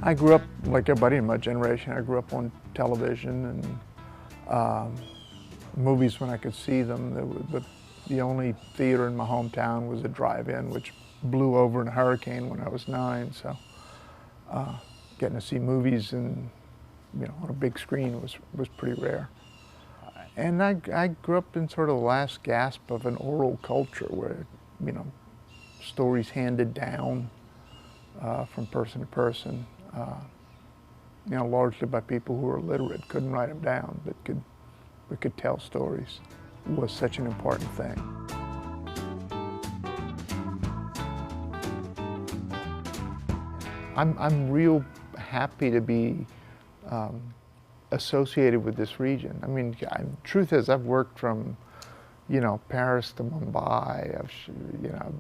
I grew up like everybody in my generation. I grew up on television and movies when I could see them. But the only theater in my hometown was a drive-in, which blew over in a hurricane when I was 9. So getting to see movies and on a big screen was pretty rare. And I grew up in sort of the last gasp of an oral culture where stories handed down from person to person. Largely by people who were illiterate, couldn't write them down, but could tell stories, was such an important thing. I'm real happy to be associated with this region. I mean, truth is, I've worked from Paris to Mumbai. I've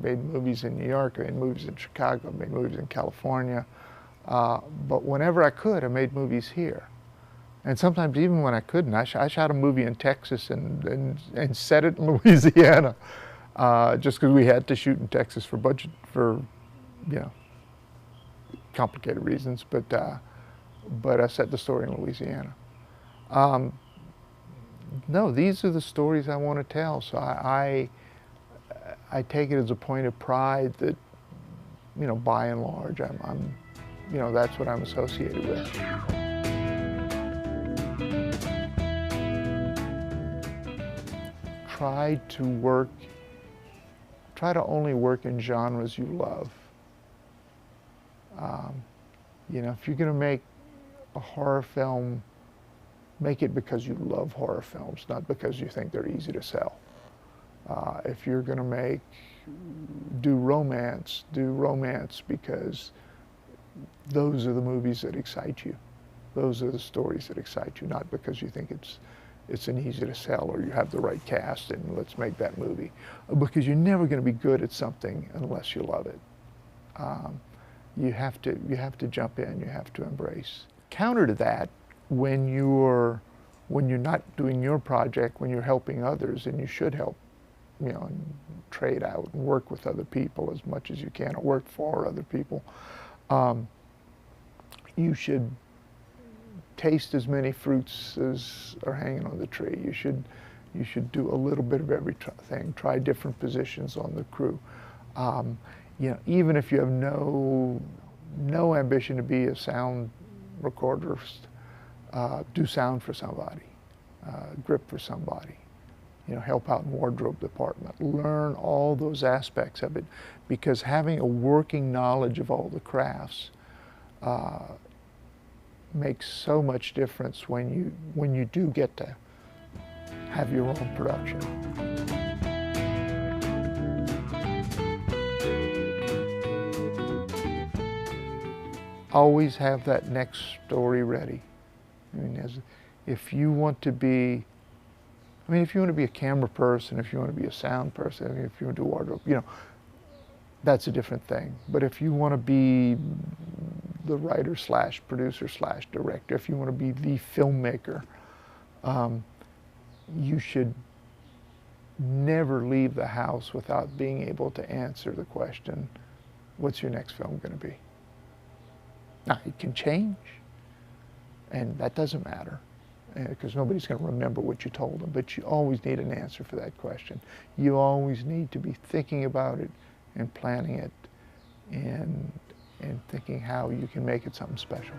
made movies in New York, I made movies in Chicago, I made movies in California. But whenever I could, I made movies here. And sometimes even when I couldn't, I shot a movie in Texas and set it in Louisiana, just because we had to shoot in Texas for budget, for complicated reasons. But I set the story in Louisiana. No, these are the stories I want to tell. So I take it as a point of pride that, by and large, that's what I'm associated with. Try to only work in genres you love. If you're going to make a horror film, make it because you love horror films, not because you think they're easy to sell. If you're going to do romance because those are the movies that excite you. Those are the stories that excite you, not because you think it's an easy to sell or you have the right cast and let's make that movie. Because you're never going to be good at something unless you love it. You have to jump in, you have to embrace. Counter to that, when you're not doing your project, when you're helping others, and you should help, and trade out and work with other people as much as you can, or work for other people, you should taste as many fruits as are hanging on the tree. You should do a little bit of everything. Try different positions on the crew. Even if you have no ambition to be a sound recorderist, do sound for somebody, grip for somebody, help out in wardrobe department. Learn all those aspects of it, because having a working knowledge of all the crafts makes so much difference when you do get to have your own production. Always have that next story ready. I mean, if you want to be a camera person, if you want to be a sound person, if you want to do wardrobe, that's a different thing. But if you want to be the writer / producer / director, if you want to be the filmmaker, you should never leave the house without being able to answer the question, what's your next film going to be? Now, it can change, and that doesn't matter, because nobody's going to remember what you told them, but you always need an answer for that question. You always need to be thinking about it and planning it and thinking how you can make it something special.